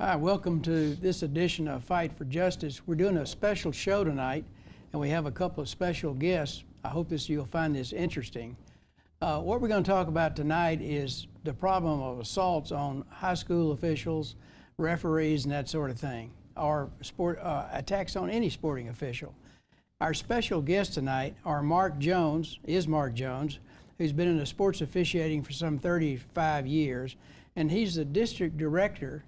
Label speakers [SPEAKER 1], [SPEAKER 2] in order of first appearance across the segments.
[SPEAKER 1] Hi, welcome to this edition of Fight for Justice. We're doing a special show tonight, and we have a couple of special guests. I hope you'll find this interesting. What we're going to talk about tonight is the problem of assaults on high school officials, referees, and that sort of thing, or attacks on any sporting official. Our special guests tonight are Mark Jones, who's been in the sports officiating for some 35 years, and he's the district director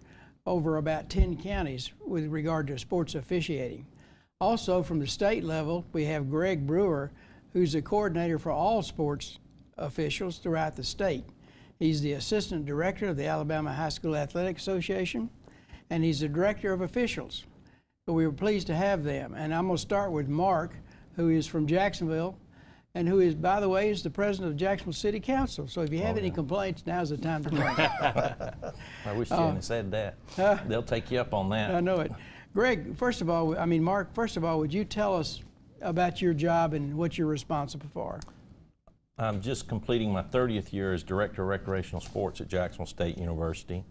[SPEAKER 1] over about 10 counties with regard to sports officiating. Also from the state level, we have Greg Brewer, who's the coordinator for all sports officials throughout the state. He's the assistant director of the Alabama High School Athletic Association, and he's the director of officials. So we were pleased to have them. And I'm going to start with Mark, who is from Jacksonville, and who is, by the way, is the president of Jacksonville City Council. So if you have any complaints, now's the time to bring it.
[SPEAKER 2] I wish you hadn't said that. They'll take you up on that.
[SPEAKER 1] I know it. Greg, first of all, Mark, first of all, would you tell us about your job and what you're responsible for?
[SPEAKER 2] I'm just completing my 30th year as Director of Recreational Sports at Jacksonville State University.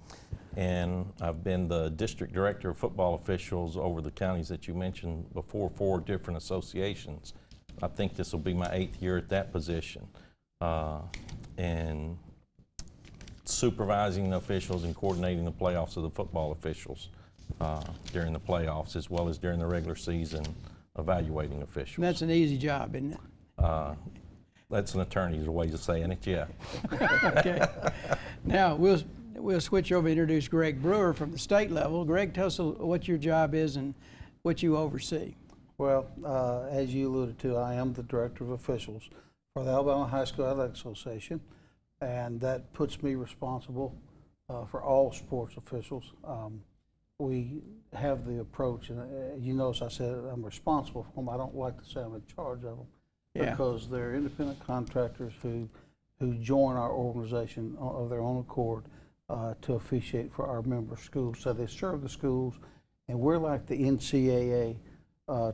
[SPEAKER 2] And I've been the District Director of Football Officials over the counties that you mentioned before, 4 different associations. I think this will be my 8th year at that position. And supervising the officials and coordinating the playoffs of the football officials during the playoffs, as well as during the regular season, evaluating officials.
[SPEAKER 1] And that's an easy job, isn't it?
[SPEAKER 2] That's an attorney's way of saying it, yeah.
[SPEAKER 1] Okay. Now, we'll switch over and introduce Greg Brewer from the state level. Greg, tell us what your job is and what you oversee.
[SPEAKER 3] Well, as you alluded to, I am the Director of Officials for the Alabama High School Athletic Association, and that puts me responsible for all sports officials. We have the approach, and you notice I said I'm responsible for them. I don't like to say I'm in charge of them, because they're independent contractors who join our organization of their own accord to officiate for our member schools. So they serve the schools, and we're like the NCAA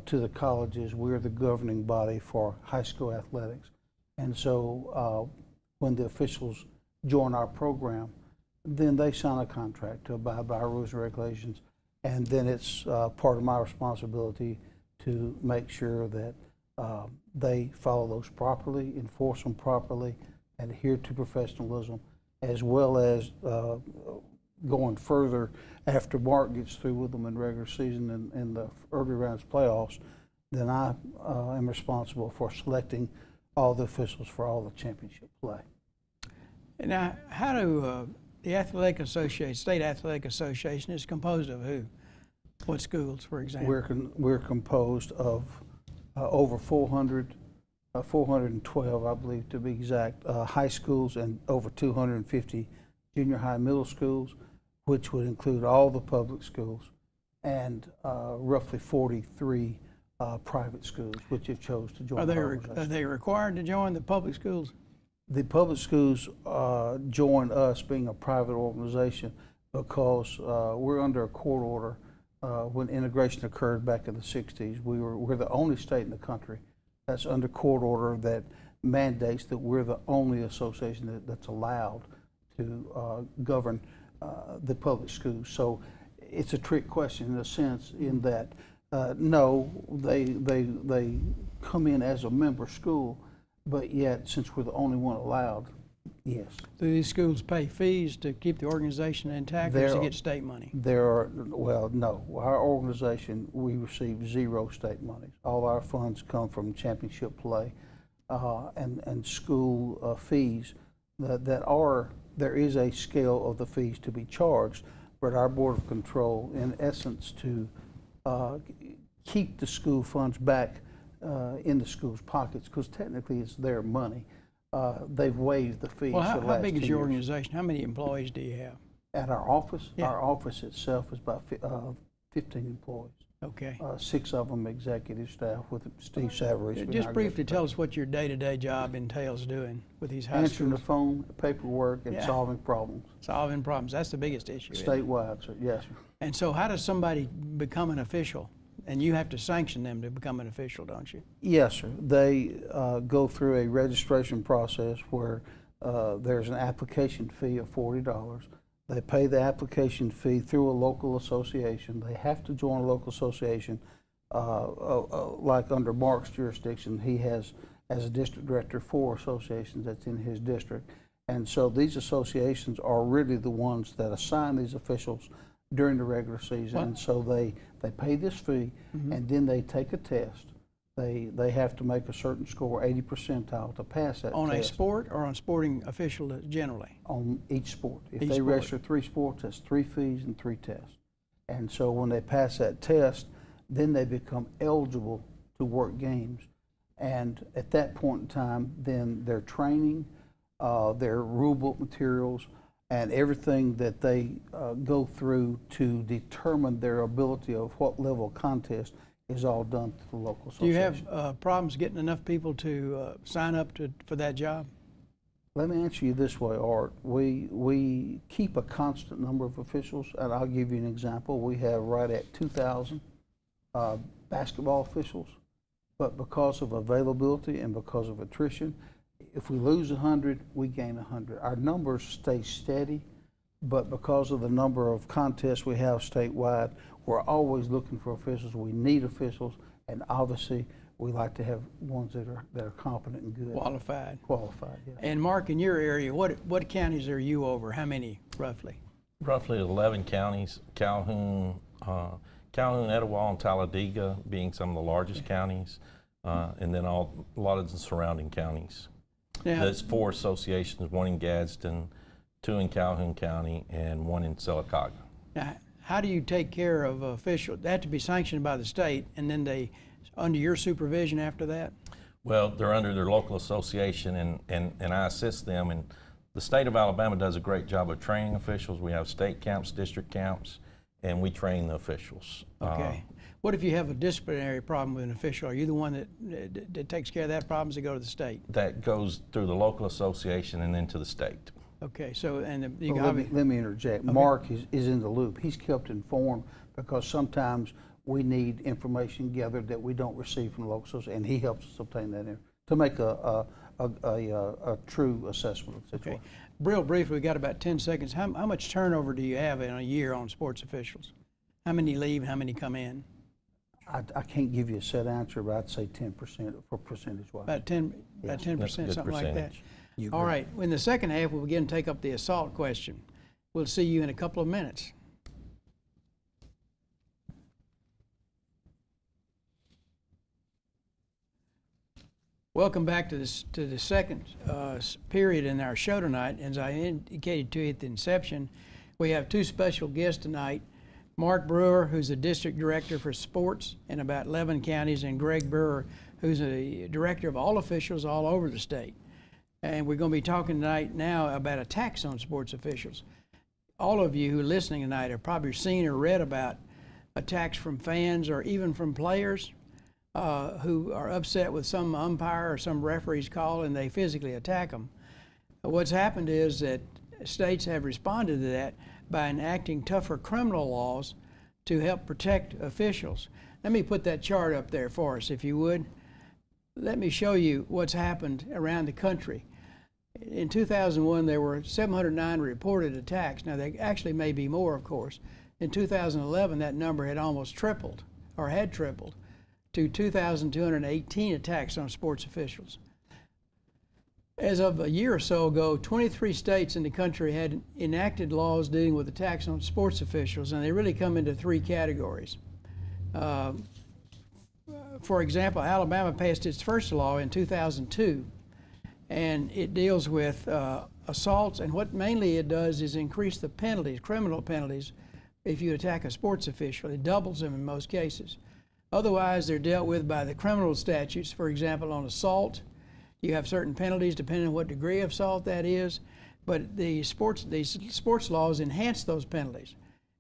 [SPEAKER 3] to the colleges. We're the governing body for high school athletics. And so when the officials join our program, then they sign a contract to abide by our rules and regulations. And then it's part of my responsibility to make sure that they follow those properly, enforce them properly, adhere to professionalism, as well as going further after Mark gets through with them in regular season and in the early rounds playoffs. Then I am responsible for selecting all the officials for all the championship play.
[SPEAKER 1] Now, how do the Athletic Association, State Athletic Association, is composed of who? What schools, for example?
[SPEAKER 3] We're composed of over 412, I believe to be exact, high schools, and over 250 junior high, middle schools, which would include all the public schools, and roughly 43 private schools, which have chose to join.
[SPEAKER 1] Are they required to join the public schools?
[SPEAKER 3] The public schools join us, being a private organization, because we're under a court order. When integration occurred back in the 60s, we're the only state in the country that's under court order that mandates that we're the only association that's allowed to govern the public schools. So it's a trick question in a sense, in that no, they come in as a member school, but yet since we're the only one allowed, yes.
[SPEAKER 1] Do these schools pay fees to keep the organization intact, or does it get state money?
[SPEAKER 3] Well, no. Our organization, we receive 0 state money. All our funds come from championship play and school fees there is a scale of the fees to be charged, but our Board of Control, in essence, to keep the school funds back in the school's pockets, because technically it's their money. They've waived the fees.
[SPEAKER 1] Well,
[SPEAKER 3] for the
[SPEAKER 1] how
[SPEAKER 3] last
[SPEAKER 1] big is
[SPEAKER 3] 10
[SPEAKER 1] your
[SPEAKER 3] years.
[SPEAKER 1] organization? How many employees do you have?
[SPEAKER 3] At our office?
[SPEAKER 1] Yeah.
[SPEAKER 3] Our office itself is about 15 employees.
[SPEAKER 1] Okay.
[SPEAKER 3] 6 of them executive staff, with Steve Savarese.
[SPEAKER 1] Just briefly tell us what your day-to-day job entails doing with these high
[SPEAKER 3] Answering
[SPEAKER 1] schools.
[SPEAKER 3] the phone, paperwork, and
[SPEAKER 1] Yeah.
[SPEAKER 3] solving problems.
[SPEAKER 1] Solving problems. That's the biggest issue.
[SPEAKER 3] Statewide, sir. Yes, sir.
[SPEAKER 1] And so how does somebody become an official? And you have to sanction them to become an official, don't you?
[SPEAKER 3] Yes, sir. They go through a registration process where there's an application fee of $40. They pay the application fee through a local association. They have to join a local association. Like under Mark's jurisdiction, he has, as a district director, 4 associations that's in his district. And so these associations are really the ones that assign these officials during the regular season. And so they pay this fee, and then they take a test. They have to make a certain score, 80 percentile, to pass that
[SPEAKER 1] on
[SPEAKER 3] test.
[SPEAKER 1] a sport or on sporting official generally?
[SPEAKER 3] On each sport. If
[SPEAKER 1] Each
[SPEAKER 3] they
[SPEAKER 1] sport.
[SPEAKER 3] register 3 sports, that's 3 fees and 3 tests. And so when they pass that test, then they become eligible to work games. And at that point in time, then their training, their rulebook materials, and everything that they go through to determine their ability of what level of contest is all done through the local
[SPEAKER 1] Do you
[SPEAKER 3] association.
[SPEAKER 1] have problems getting enough people to sign up for that job?
[SPEAKER 3] Let me answer you this way, Art. We keep a constant number of officials, and I'll give you an example. We have right at 2,000 basketball officials, but because of availability and because of attrition, if we lose 100, we gain 100. Our numbers stay steady, but because of the number of contests we have statewide, we're always looking for officials. We need officials, and obviously we like to have ones that are competent and good.
[SPEAKER 1] Qualified.
[SPEAKER 3] Qualified, yeah.
[SPEAKER 1] And Mark, in your area, what counties are you over? How many, roughly?
[SPEAKER 2] Roughly 11 counties, Calhoun, Etowah, and Talladega being some of the largest counties, and then a lot of the surrounding counties.
[SPEAKER 1] Now,
[SPEAKER 2] There's 4 associations, 1 in Gadsden, 2 in Calhoun County, and 1 in Sylacauga.
[SPEAKER 1] now, how do you take care of officials? They have to be sanctioned by the state, and then they, under your supervision after that?
[SPEAKER 2] Well, they're under their local association, and I assist them. And the state of Alabama does a great job of training officials. We have state camps, district camps, and we train the officials.
[SPEAKER 1] Okay. What if you have a disciplinary problem with an official? Are you the one that takes care of that problem? Does it go to the state?
[SPEAKER 2] That goes through the local association and then to the state.
[SPEAKER 1] Okay, so, and you
[SPEAKER 3] Well,
[SPEAKER 1] got
[SPEAKER 3] let me interject.
[SPEAKER 1] Okay.
[SPEAKER 3] Mark is in the loop. He's kept informed because sometimes we need information gathered that we don't receive from the local association, and he helps us obtain that to make a true assessment of the situation.
[SPEAKER 1] Okay. Real briefly, we got about 10 seconds. How much turnover do you have in a year on sports officials? How many leave, how many come in?
[SPEAKER 3] I can't give you a set answer, but I'd say 10% for percentage-wise.
[SPEAKER 1] About 10%,
[SPEAKER 3] Yes.
[SPEAKER 1] 10%,
[SPEAKER 2] That's a good
[SPEAKER 1] something like that.
[SPEAKER 2] percentage.
[SPEAKER 3] You
[SPEAKER 1] All
[SPEAKER 3] agree?
[SPEAKER 1] right, in the second half, we'll begin to take up the assault question. We'll see you in a couple of minutes. Welcome back to the second period in our show tonight. As I indicated to you at the inception, we have 2 special guests tonight. Mark Brewer, who's the district director for sports in about 11 counties, and Greg Brewer, who's a director of all officials all over the state. And we're going to be talking tonight now about attacks on sports officials. All of you who are listening tonight have probably seen or read about attacks from fans or even from players who are upset with some umpire or some referee's call and they physically attack them. What's happened is that states have responded to that by enacting tougher criminal laws to help protect officials. Let me put that chart up there for us, if you would. Let me show you what's happened around the country. In 2001, there were 709 reported attacks. Now, there actually may be more, of course. In 2011, that number had almost tripled, or had tripled, to 2,218 attacks on sports officials. As of a year or so ago, 23 states in the country had enacted laws dealing with attacks on sports officials, and they really come into 3 categories. For example, Alabama passed its first law in 2002, and it deals with assaults, and what mainly it does is increase the penalties, criminal penalties, if you attack a sports official. It doubles them in most cases. Otherwise, they're dealt with by the criminal statutes. For example, on assault, you have certain penalties depending on what degree of assault that is, but these sports laws enhance those penalties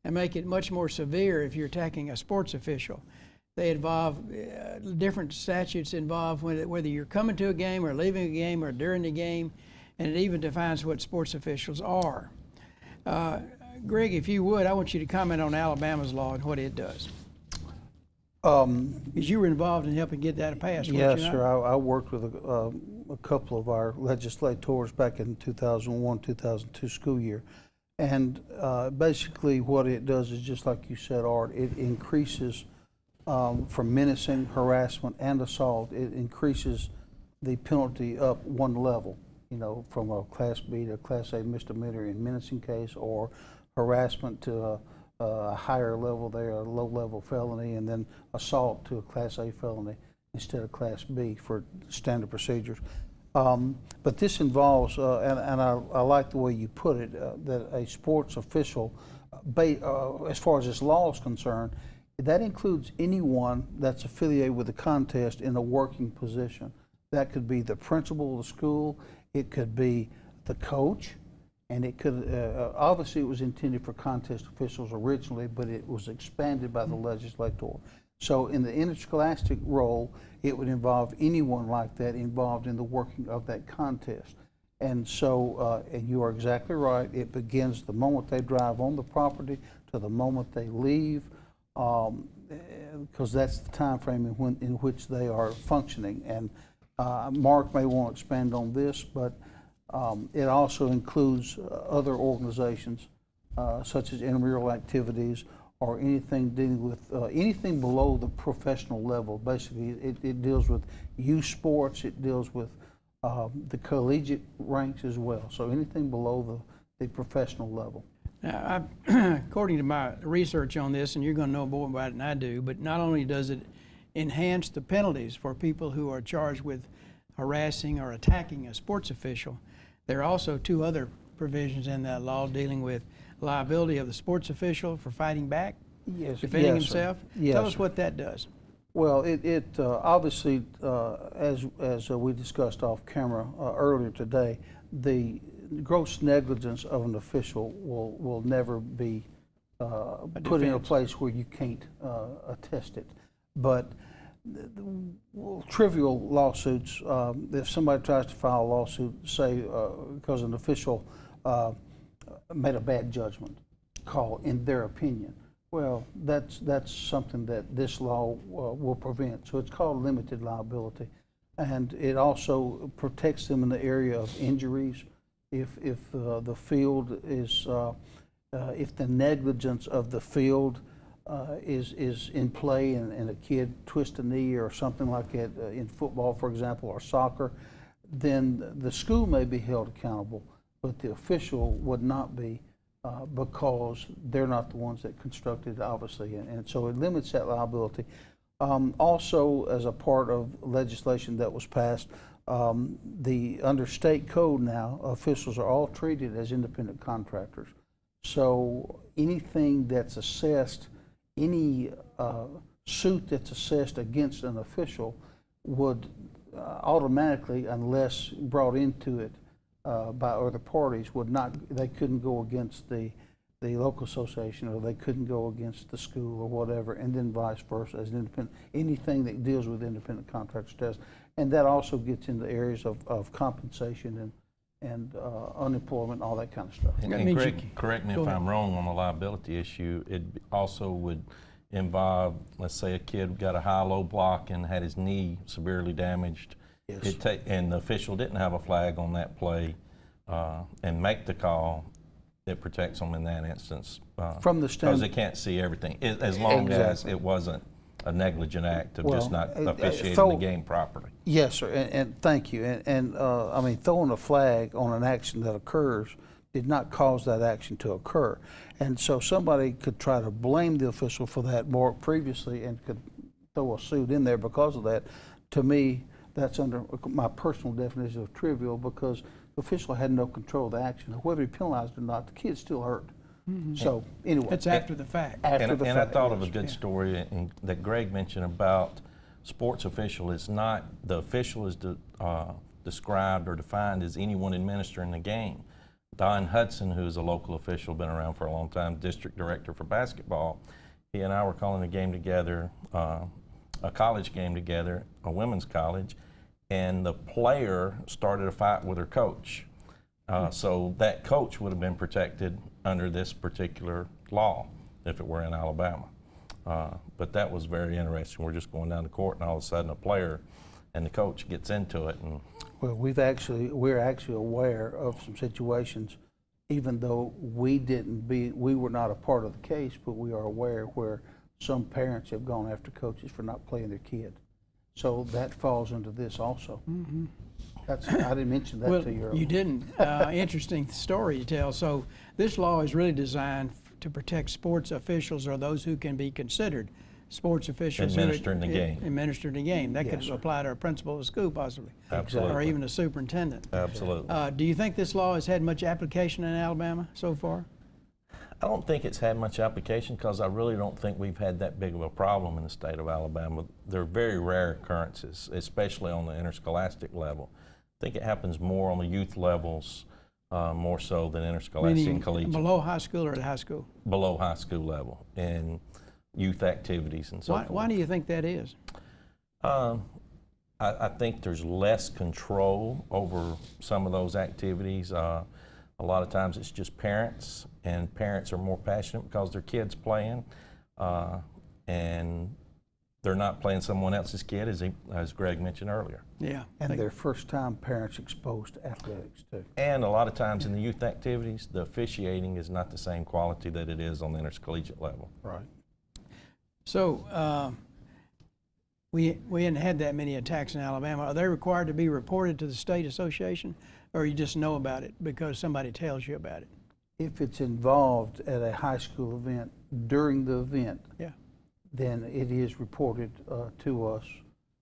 [SPEAKER 1] and make it much more severe if you're attacking a sports official. They involve, different statutes involve whether you're coming to a game or leaving a game or during the game, and it even defines what sports officials are. Greg, if you would, I want you to comment on Alabama's law and what it does. Because you were involved in helping get that passed, weren't
[SPEAKER 3] Yes,
[SPEAKER 1] you not?
[SPEAKER 3] sir. I worked with a couple of our legislators back in 2001, 2002 school year. And basically what it does is just like you said, Art, it increases from menacing, harassment, and assault, it increases the penalty up one level, you know, from a Class B to a Class A misdemeanor in menacing case, or harassment to a higher level there, a low-level felony, and then assault to a Class A felony instead of Class B for standard procedures. But this involves, and I like the way you put it, that a sports official, as far as this law is concerned, that includes anyone that's affiliated with the contest in a working position. That could be the principal of the school, it could be the coach, and it could, obviously it was intended for contest officials originally, but it was expanded by the legislator. So in the interscholastic role, it would involve anyone like that involved in the working of that contest. And so, and you are exactly right, it begins the moment they drive on the property to the moment they leave, because that's the time frame in which they are functioning. And Mark may want to expand on this, but it also includes other organizations such as intramural activities or anything dealing with anything below the professional level. Basically, it deals with youth sports, it deals with the collegiate ranks as well. So anything below the professional level.
[SPEAKER 1] Now, according to my research on this, and you're going to know more about it than I do, but not only does it enhance the penalties for people who are charged with harassing or attacking a sports official, there are also two other provisions in that law dealing with liability of the sports official for fighting back, defending himself.
[SPEAKER 3] Yes,
[SPEAKER 1] Tell us what that does.
[SPEAKER 3] Well, it obviously, as we discussed off camera earlier today, the gross negligence of an official will never be put in a place where you can't attest it. But trivial lawsuits, if somebody tries to file a lawsuit, say because an official made a bad judgment call in their opinion, well, that's something that this law will prevent. So it's called limited liability, and it also protects them in the area of injuries. If the field is, if the negligence of the field is in play, and a kid twists a knee or something like that in football, for example, or soccer, then the school may be held accountable, but the official would not be, because they're not the ones that constructed it, obviously, and so it limits that liability. Also, as a part of legislation that was passed, under state code now, officials are all treated as independent contractors. So anything that's assessed, any suit that's assessed against an official would automatically, unless brought into it by other parties, would not, they couldn't go against the local association, or they couldn't go against the school or whatever, and then vice versa as an independent. Anything that deals with independent contractors does. And that also gets into areas of compensation and unemployment, all that kind of stuff.
[SPEAKER 2] And Greg, correct me if I'm wrong on the liability issue, it also would involve, let's say a kid got a high-low block and had his knee severely damaged. Yes. And the official didn't have a flag on that play and make the call. It protects them in that instance.
[SPEAKER 3] From the standpoint,
[SPEAKER 2] because they can't see everything, as long as it wasn't a negligent act of just not officiating the game properly.
[SPEAKER 3] Yes, sir, and thank you. And I mean, throwing a flag on an action that occurs did not cause that action to occur. And so somebody could try to blame the official for that more previously and could throw a suit in there because of that. To me, that's under my personal definition of trivial, because the official had no control of the action. Whether he penalized or not, the kid's still hurt. Mm-hmm. So anyway,
[SPEAKER 1] it's after the fact.
[SPEAKER 2] And I thought of a good story that Greg mentioned about sports official. It's not the official is described or defined as anyone administering the game. Don Hudson, who's a local official, been around for a long time, district director for basketball. He and I were calling a game together, a college game together, a women's college, and the player started a fight with her coach. So that coach would have been protected under this particular law if it were in Alabama. But that was very interesting. We're just going down to court, and all of a sudden a player and the coach gets into it. And
[SPEAKER 3] well, we're actually aware of some situations even though we were not a part of the case, but we are aware where some parents have gone after coaches for not playing their kid. So that falls into this also.
[SPEAKER 1] Mm-hmm.
[SPEAKER 3] I didn't mention that to you earlier.
[SPEAKER 1] You didn't. Interesting story to tell. So this law is really designed to protect sports officials or those who can be considered sports officials.
[SPEAKER 2] Administering the game.
[SPEAKER 1] Administering the game. That could
[SPEAKER 3] Yes, sir.
[SPEAKER 1] apply to a principal of the school possibly.
[SPEAKER 2] Absolutely.
[SPEAKER 1] Or even a superintendent.
[SPEAKER 2] Absolutely.
[SPEAKER 1] Do you think this law has had much application in Alabama so far?
[SPEAKER 2] I don't think it's had much application because I really don't think we've had that big of a problem in the state of Alabama. They're very rare occurrences, especially on the interscholastic level. I think it happens more on the youth levels, more so than interscholastic and collegiate.
[SPEAKER 1] Below high school or at high school?
[SPEAKER 2] Below high school level and youth activities and so forth.
[SPEAKER 1] Why do you think that is?
[SPEAKER 2] I think there's less control over some of those activities. A lot of times it's just parents, and parents are more passionate because their kid's playing, and they're not playing someone else's kid, as Greg mentioned earlier.
[SPEAKER 1] Yeah.
[SPEAKER 3] And their first time parents exposed to athletics too.
[SPEAKER 2] And a lot of times in the youth activities, the officiating is not the same quality that it is on the intercollegiate level.
[SPEAKER 3] Right.
[SPEAKER 1] So we hadn't had that many attacks in Alabama. Are they required to be reported to the state association, or you just know about it because somebody tells you about it?
[SPEAKER 3] If it's involved at a high school event during the event,
[SPEAKER 1] Yeah.
[SPEAKER 3] then it is reported to us,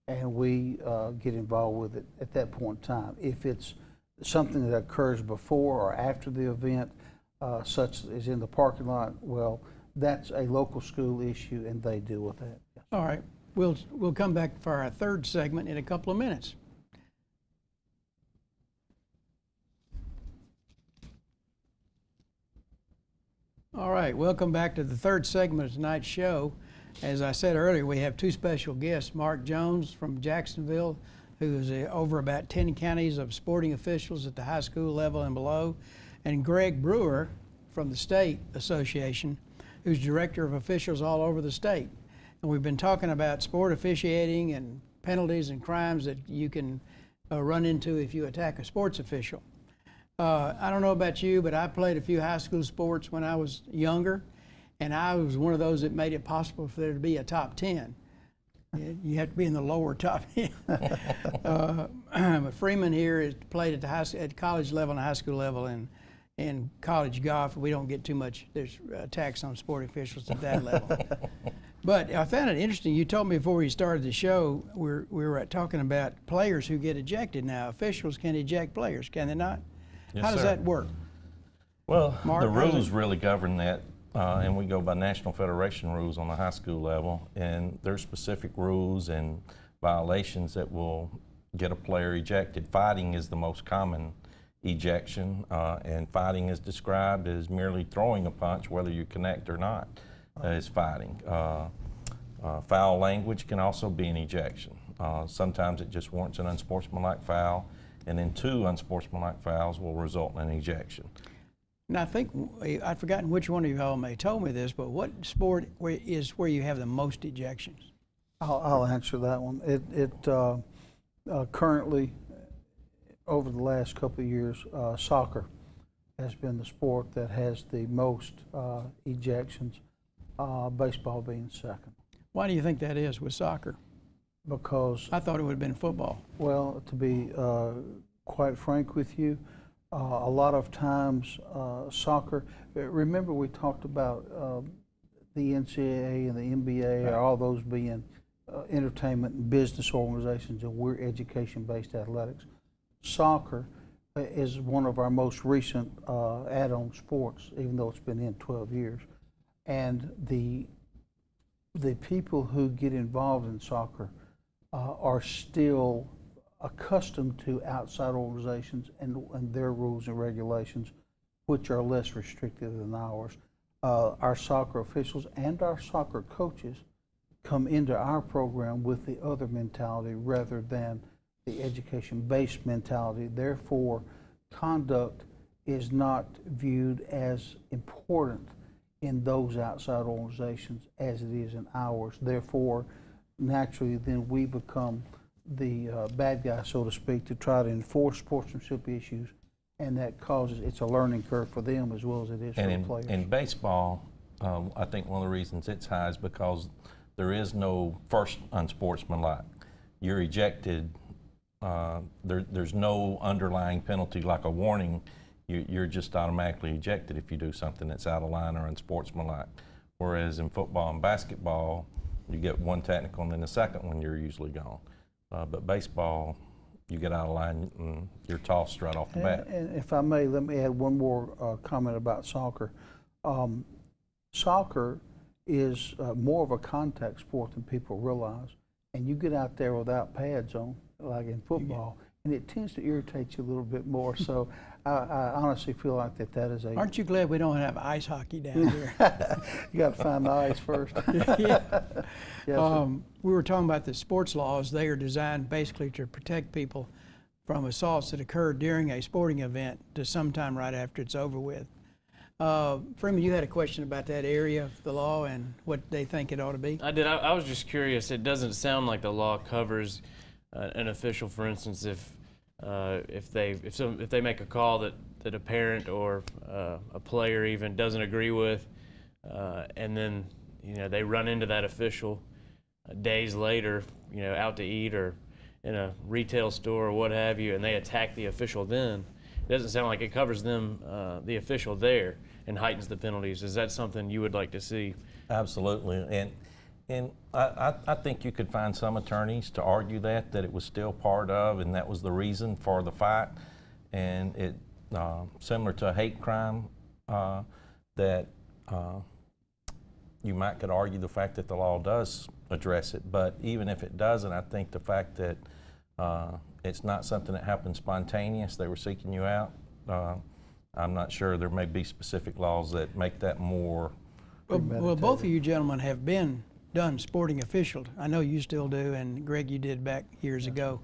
[SPEAKER 3] and we get involved with it at that point in time. If it's something that occurs before or after the event, such as in the parking lot, well, that's a local school issue, and they deal with that. Yes.
[SPEAKER 1] All right. We'll come back for our third segment in a couple of minutes. All right, welcome back to the third segment of tonight's show. As I said earlier, we have two special guests, Mark Jones from Jacksonville, who is over about 10 counties of sporting officials at the high school level and below, and Greg Brewer from the State Association, who's director of officials all over the state. And we've been talking about sport officiating and penalties and crimes that you can run into if you attack a sports official. I don't know about you, but I played a few high school sports when I was younger, and I was one of those that made it possible for there to be a top 10. You have to be in the lower top 10. Freeman here has played at college level and high school level and college golf. We don't get too much, there's attacks on sport officials at that level. But I found it interesting. You told me before we started the show, we were talking about players who get ejected. Now, officials can eject players, can they not?
[SPEAKER 2] Yes,
[SPEAKER 1] How does
[SPEAKER 2] sir.
[SPEAKER 1] that work?
[SPEAKER 2] Well,
[SPEAKER 1] Mark,
[SPEAKER 2] the
[SPEAKER 1] how does
[SPEAKER 2] rules
[SPEAKER 1] it-
[SPEAKER 2] really govern that, and we go by National Federation rules on the high school level, and there's specific rules and violations that will get a player ejected. Fighting is the most common ejection, and fighting is described as merely throwing a punch, whether you connect or not, is fighting. Foul language can also be an ejection. Sometimes it just warrants an unsportsmanlike foul, and then two unsportsmanlike fouls will result in an ejection.
[SPEAKER 1] And I think, I've forgotten which one of you all may told me this, but what sport is where you have the most ejections?
[SPEAKER 3] I'll answer that one. Currently, over the last couple of years, soccer has been the sport that has the most ejections, baseball being second.
[SPEAKER 1] Why do you think that is with soccer?
[SPEAKER 3] Because,
[SPEAKER 1] I thought it would have been football.
[SPEAKER 3] well, to be quite frank with you, a lot of times soccer, remember we talked about the NCAA and the NBA,
[SPEAKER 1] Right.
[SPEAKER 3] all those being entertainment and business organizations, and we're education-based athletics. Soccer is one of our most recent add-on sports, even though it's been in 12 years. And the people who get involved in soccer are still accustomed to outside organizations and their rules and regulations, which are less restrictive than ours. Our soccer officials and our soccer coaches come into our program with the other mentality rather than the education-based mentality. Therefore, conduct is not viewed as important in those outside organizations as it is in ours. Therefore, naturally, then we become the bad guy, so to speak, to try to enforce sportsmanship issues and that causes, it's a learning curve for them as well as it is for the players.
[SPEAKER 2] In baseball, I think one of the reasons it's high is because there is no first unsportsmanlike. You're ejected. There's no underlying penalty like a warning. You're just automatically ejected if you do something that's out of line or unsportsmanlike. Whereas in football and basketball, you get one technical and then the second one you're usually gone. But baseball, you get out of line and you're tossed right off the bat.
[SPEAKER 3] And if I may, let me add one more comment about soccer. Soccer is more of a contact sport than people realize. And you get out there without pads on, like in football, and it tends to irritate you a little bit more. So I honestly feel like that is a...
[SPEAKER 1] Aren't you glad we don't have ice hockey down here?
[SPEAKER 3] You got to find the ice first.
[SPEAKER 1] Yeah.
[SPEAKER 3] Yes,
[SPEAKER 1] we were talking about the sports laws. They are designed basically to protect people from assaults that occur during a sporting event to sometime right after it's over with. Freeman, you had a question about that area of the law and what they think it ought to be?
[SPEAKER 4] I did. I was just curious. It doesn't sound like the law covers an official, for instance, if they make a call that a parent or a player even doesn't agree with, and then they run into that official days later, out to eat or in a retail store or what have you, and they attack the official then. It doesn't sound like it covers them, the official there, and heightens the penalties. Is that something you would like to see?
[SPEAKER 2] Absolutely, and I think you could find some attorneys to argue that it was still part of, and that was the reason for the fight, and it similar to a hate crime that you could argue the fact that the law does address it, but even if it doesn't, I think the fact that it's not something that happened spontaneous, they were seeking you out. I'm not sure. There may be specific laws that make that more.
[SPEAKER 1] Well, both of you gentlemen have done sporting officials. I know you still do, and Greg, you did back years ago.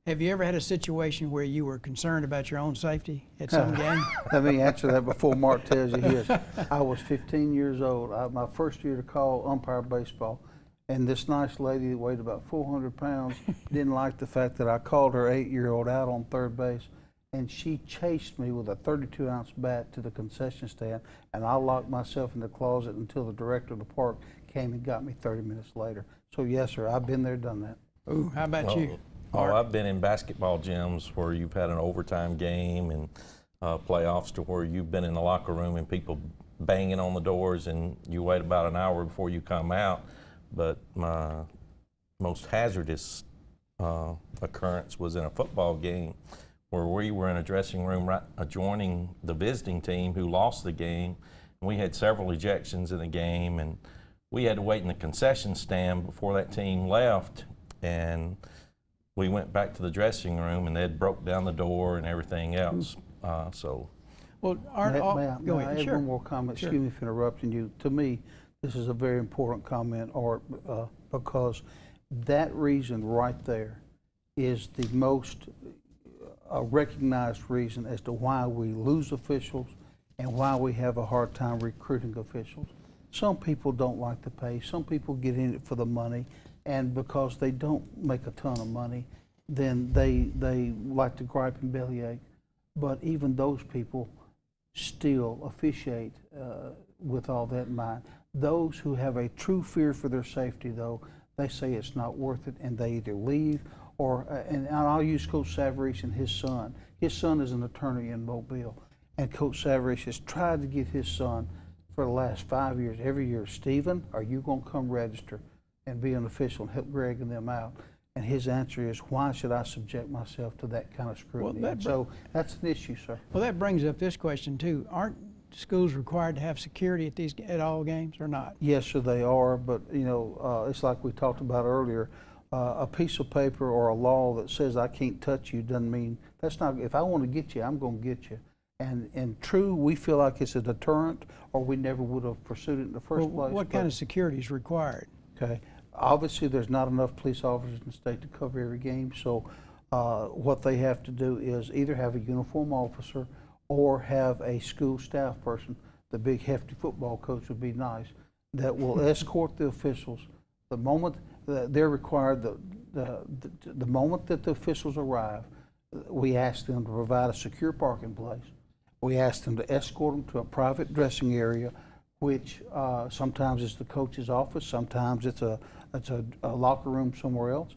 [SPEAKER 1] Have you ever had a situation where you were concerned about your own safety at some game?
[SPEAKER 3] Let me answer that before Mark tells you his. I was 15 years old. My first year to call umpire baseball. And this nice lady that weighed about 400 pounds didn't like the fact that I called her 8-year-old out on third base. And she chased me with a 32-ounce bat to the concession stand. And I locked myself in the closet until the director of the park came and got me 30 minutes later. So, yes, sir, I've been there, done that.
[SPEAKER 1] Ooh, how about you?
[SPEAKER 2] I've been in basketball gyms where you've had an overtime game and playoffs to where you've been in the locker room and people banging on the doors and you wait about an hour before you come out. But my most hazardous occurrence was in a football game where we were in a dressing room right adjoining the visiting team who lost the game. And we had several ejections in the game, and we had to wait in the concession stand before that team left. And we went back to the dressing room, and they'd broke down the door and everything else.
[SPEAKER 1] Well, go ahead.
[SPEAKER 3] I have one more comment.
[SPEAKER 1] Sure.
[SPEAKER 3] Excuse me for interrupting you. To me, this is a very important comment, Art, because that reason right there is the most recognized reason as to why we lose officials and why we have a hard time recruiting officials. Some people don't like to pay. Some people get in it for the money, and because they don't make a ton of money, then they like to gripe and bellyache. But even those people still officiate with all that in mind. Those who have a true fear for their safety, though, they say it's not worth it, and they either leave or, and I'll use Coach Savarese and his son. His son is an attorney in Mobile, and Coach Savarese has tried to get his son for the last 5 years, every year, Stephen, are you going to come register and be an official and help Greg and them out? And his answer is, why should I subject myself to that kind of scrutiny?
[SPEAKER 1] Well,
[SPEAKER 3] so that's an issue, sir.
[SPEAKER 1] Well, that brings up this question, too. Aren't schools required to have security at all games or not?
[SPEAKER 3] Yes, sir, they are, but it's like we talked about earlier. A piece of paper or a law that says I can't touch you doesn't mean, that's not, if I want to get you, I'm going to get you. And true, we feel like it's a deterrent, or we never would have pursued it in the first place.
[SPEAKER 1] What kind of security is required?
[SPEAKER 3] Okay, obviously there's not enough police officers in the state to cover every game, so what they have to do is either have a uniform officer or have a school staff person. The big hefty football coach would be nice, that will escort the officials the moment that they're required. The moment that the officials arrive, We ask them to provide a secure parking place. We ask them to escort them to a private dressing area, which sometimes it's the coach's office, sometimes it's a locker room somewhere else.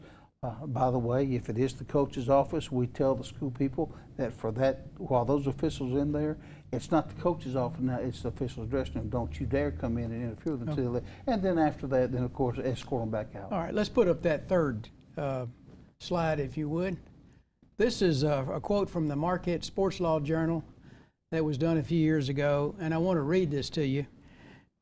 [SPEAKER 3] By the way, if it is the coach's office, we tell the school people that for that, while those officials in there, it's not the coach's office now, it's the official's dressing room. Don't you dare come in and interfere with them until they, and then after that, then of course, escort them back out.
[SPEAKER 1] All right, let's put up that third slide, if you would. This is a quote from the Marquette Sports Law Journal that was done a few years ago, and I want to read this to you.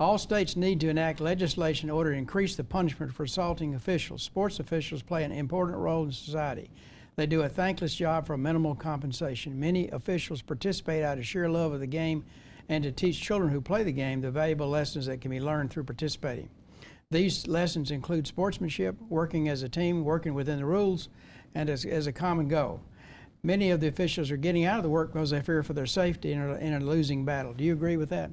[SPEAKER 1] All states need to enact legislation in order to increase the punishment for assaulting officials. Sports officials play an important role in society. They do a thankless job for minimal compensation. Many officials participate out of sheer love of the game and to teach children who play the game the valuable lessons that can be learned through participating. These lessons include sportsmanship, working as a team, working within the rules, and as a common goal. Many of the officials are getting out of the work because they fear for their safety in a losing battle. Do you agree with that?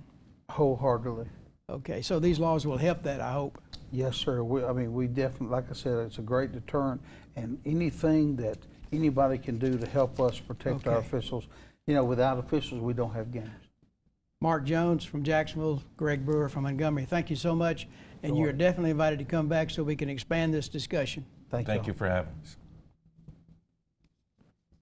[SPEAKER 3] Wholeheartedly.
[SPEAKER 1] Okay, so these laws will help that, I hope.
[SPEAKER 3] Yes, sir. We definitely, like I said, it's a great deterrent, and anything that anybody can do to help us protect our officials. You know, without officials, we don't have games.
[SPEAKER 1] Mark Jones from Jacksonville, Greg Brewer from Montgomery, thank you so much, and you're definitely invited to come back so we can expand this discussion.
[SPEAKER 2] Thank you for having us.